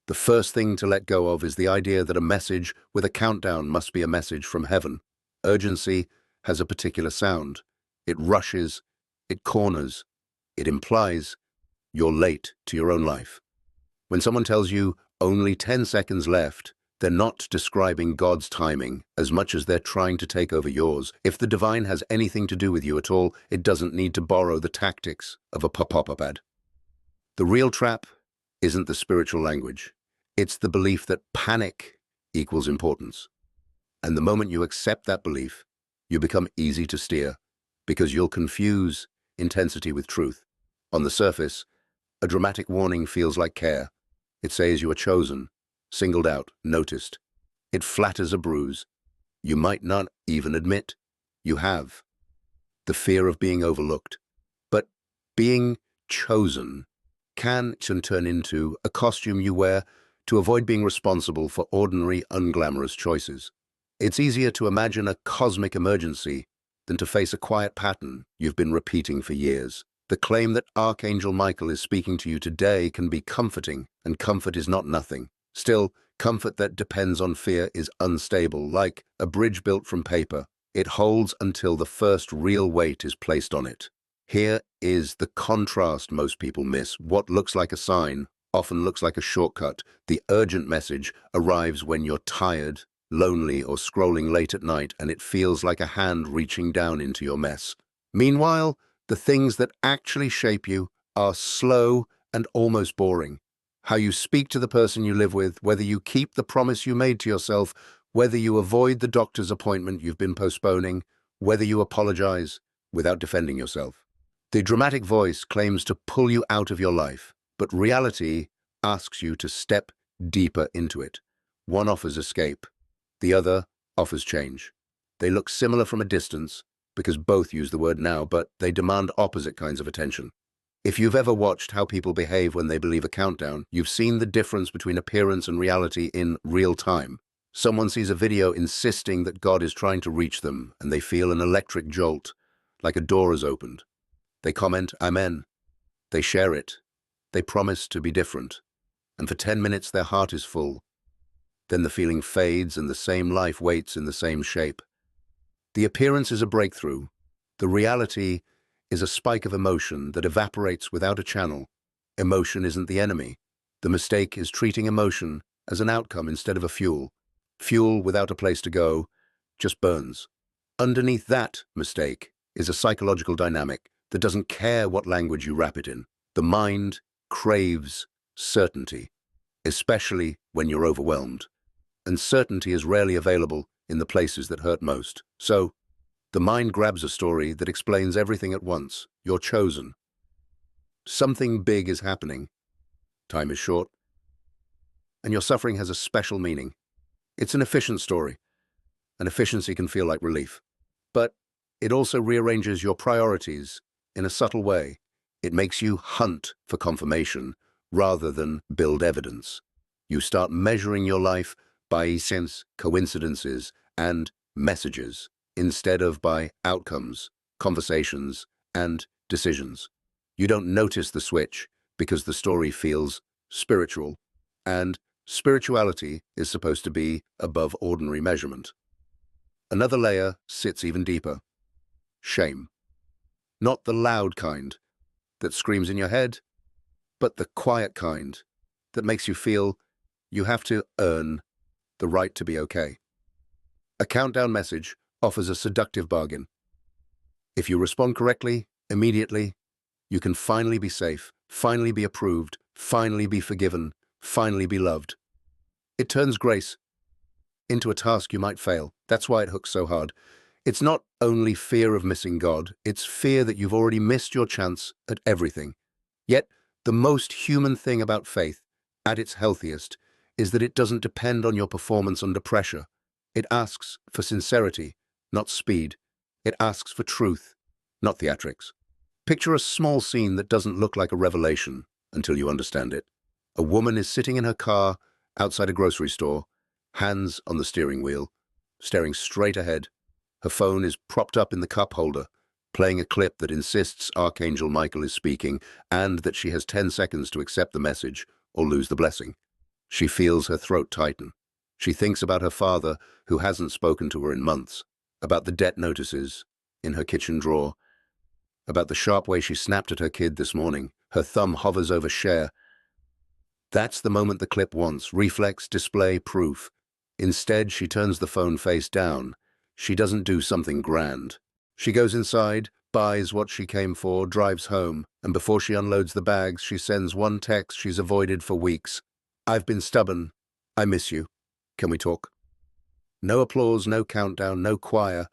The first thing to let go of is the idea that a message with a countdown must be a message from heaven. Urgency has a particular sound. It rushes, it corners, it implies you're late to your own life. When someone tells you only 10 seconds left, they're not describing God's timing as much as they're trying to take over yours. If the divine has anything to do with you at all, it doesn't need to borrow the tactics of a pop-up ad. The real trap isn't the spiritual language. It's the belief that panic equals importance. And the moment you accept that belief, you become easy to steer because you'll confuse intensity with truth. On the surface, a dramatic warning feels like care. It says you are chosen, singled out, noticed. It flatters a bruise you might not even admit you have. The fear of being overlooked. But being chosen can turn into a costume you wear to avoid being responsible for ordinary, unglamorous choices. It's easier to imagine a cosmic emergency than to face a quiet pattern you've been repeating for years. The claim that Archangel Michael is speaking to you today can be comforting, and comfort is not nothing. Still, comfort that depends on fear is unstable, like a bridge built from paper. It holds until the first real weight is placed on it. Here is the contrast most people miss. What looks like a sign often looks like a shortcut. The urgent message arrives when you're tired, lonely, or scrolling late at night, and it feels like a hand reaching down into your mess. Meanwhile, the things that actually shape you are slow and almost boring. How you speak to the person you live with, whether you keep the promise you made to yourself, whether you avoid the doctor's appointment you've been postponing, whether you apologize without defending yourself. The dramatic voice claims to pull you out of your life, but reality asks you to step deeper into it. One offers escape, the other offers change. They look similar from a distance because both use the word now, but they demand opposite kinds of attention. If you've ever watched how people behave when they believe a countdown, you've seen the difference between appearance and reality in real time. Someone sees a video insisting that God is trying to reach them, and they feel an electric jolt, like a door has opened. They comment, "Amen." They share it. They promise to be different. And for 10 minutes their heart is full. Then the feeling fades and the same life waits in the same shape. The appearance is a breakthrough. The reality is a spike of emotion that evaporates without a channel. Emotion isn't the enemy. The mistake is treating emotion as an outcome instead of a fuel. Fuel without a place to go just burns. Underneath that mistake is a psychological dynamic that doesn't care what language you wrap it in. The mind craves certainty, especially when you're overwhelmed. And certainty is rarely available in the places that hurt most. So, the mind grabs a story that explains everything at once. You're chosen. Something big is happening. Time is short. And your suffering has a special meaning. It's an efficient story, and efficiency can feel like relief. But it also rearranges your priorities in a subtle way. It makes you hunt for confirmation rather than build evidence. You start measuring your life by sense, coincidences, and messages, instead of by outcomes, conversations, and decisions. You don't notice the switch because the story feels spiritual, and spirituality is supposed to be above ordinary measurement. Another layer sits even deeper. Shame. Not the loud kind that screams in your head, but the quiet kind that makes you feel you have to earn the right to be okay. A countdown message offers a seductive bargain. If you respond correctly, immediately, you can finally be safe, finally be approved, finally be forgiven, finally be loved. It turns grace into a task you might fail. That's why it hooks so hard. It's not only fear of missing God, it's fear that you've already missed your chance at everything. Yet, the most human thing about faith, at its healthiest, is that it doesn't depend on your performance under pressure. It asks for sincerity, not speed. It asks for truth, not theatrics. Picture a small scene that doesn't look like a revelation until you understand it. A woman is sitting in her car outside a grocery store, hands on the steering wheel, staring straight ahead. Her phone is propped up in the cup holder, playing a clip that insists Archangel Michael is speaking and that she has 10 seconds to accept the message or lose the blessing. She feels her throat tighten. She thinks about her father, who hasn't spoken to her in months, about the debt notices in her kitchen drawer, about the sharp way she snapped at her kid this morning. Her thumb hovers over share. That's the moment the clip wants: reflex, display, proof. Instead, she turns the phone face down. She doesn't do something grand. She goes inside, buys what she came for, drives home, and before she unloads the bags, she sends one text she's avoided for weeks. "I've been stubborn. I miss you. Can we talk?" No applause, no countdown, no choir.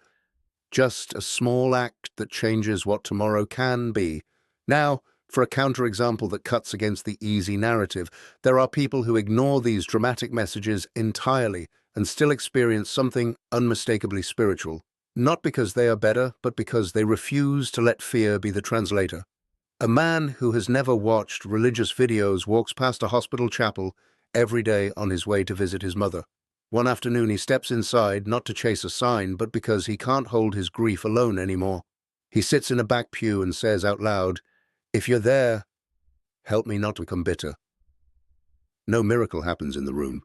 Just a small act that changes what tomorrow can be. Now, for a counterexample that cuts against the easy narrative, there are people who ignore these dramatic messages entirely and still experience something unmistakably spiritual. Not because they are better, but because they refuse to let fear be the translator. A man who has never watched religious videos walks past a hospital chapel every day on his way to visit his mother. One afternoon he steps inside, not to chase a sign, but because he can't hold his grief alone anymore. He sits in a back pew and says out loud, "If you're there, help me not to become bitter." No miracle happens in the room.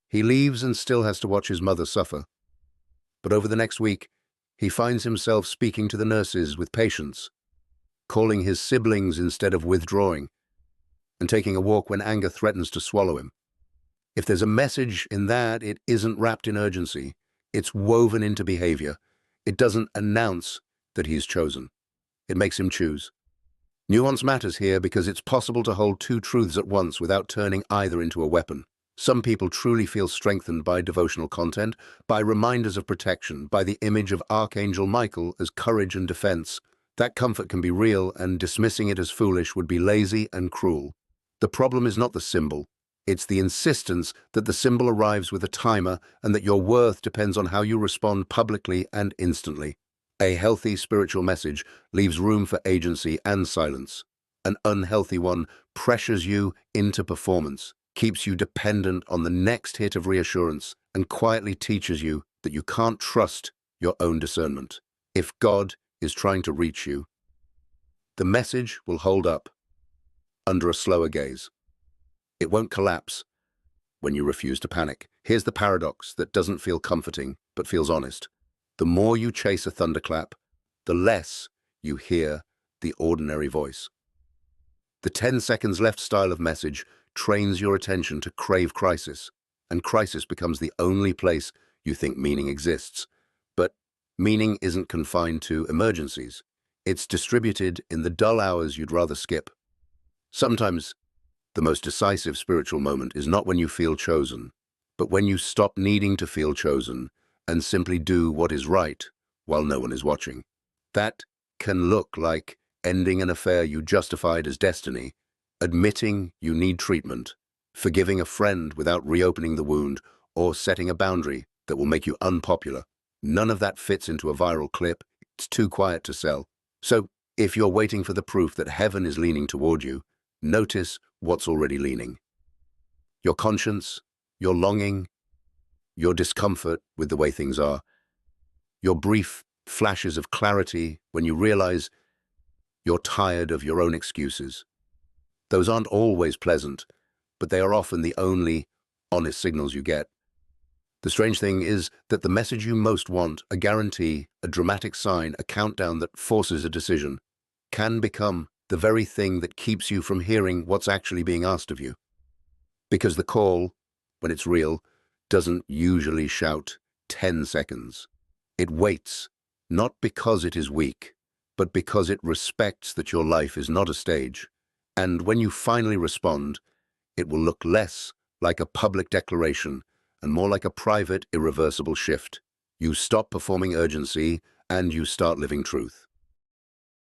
He leaves and still has to watch his mother suffer. But over the next week, he finds himself speaking to the nurses with patience, calling his siblings instead of withdrawing, and taking a walk when anger threatens to swallow him. If there's a message in that, it isn't wrapped in urgency. It's woven into behavior. It doesn't announce that he's chosen. It makes him choose. Nuance matters here because it's possible to hold two truths at once without turning either into a weapon. Some people truly feel strengthened by devotional content, by reminders of protection, by the image of Archangel Michael as courage and defense. That comfort can be real, and dismissing it as foolish would be lazy and cruel. The problem is not the symbol. It's the insistence that the symbol arrives with a timer and that your worth depends on how you respond publicly and instantly. A healthy spiritual message leaves room for agency and silence. An unhealthy one pressures you into performance, keeps you dependent on the next hit of reassurance, and quietly teaches you that you can't trust your own discernment. If God is trying to reach you, the message will hold up under a slower gaze. It won't collapse when you refuse to panic. Here's the paradox that doesn't feel comforting, but feels honest. The more you chase a thunderclap, the less you hear the ordinary voice. The 10 seconds left style of message trains your attention to crave crisis, and crisis becomes the only place you think meaning exists. But meaning isn't confined to emergencies. It's distributed in the dull hours you'd rather skip. Sometimes the most decisive spiritual moment is not when you feel chosen, but when you stop needing to feel chosen and simply do what is right while no one is watching. That can look like ending an affair you justified as destiny, admitting you need treatment, forgiving a friend without reopening the wound, or setting a boundary that will make you unpopular. None of that fits into a viral clip. It's too quiet to sell. So, if you're waiting for the proof that heaven is leaning toward you, notice what's already leaning. Your conscience, your longing, your discomfort with the way things are, your brief flashes of clarity when you realize you're tired of your own excuses. Those aren't always pleasant, but they are often the only honest signals you get. The strange thing is that the message you most want, a guarantee, a dramatic sign, a countdown that forces a decision, can become the very thing that keeps you from hearing what's actually being asked of you. Because the call, when it's real, doesn't usually shout 10 seconds. It waits, not because it is weak, but because it respects that your life is not a stage. And when you finally respond, it will look less like a public declaration and more like a private, irreversible shift. You stop performing urgency and you start living truth.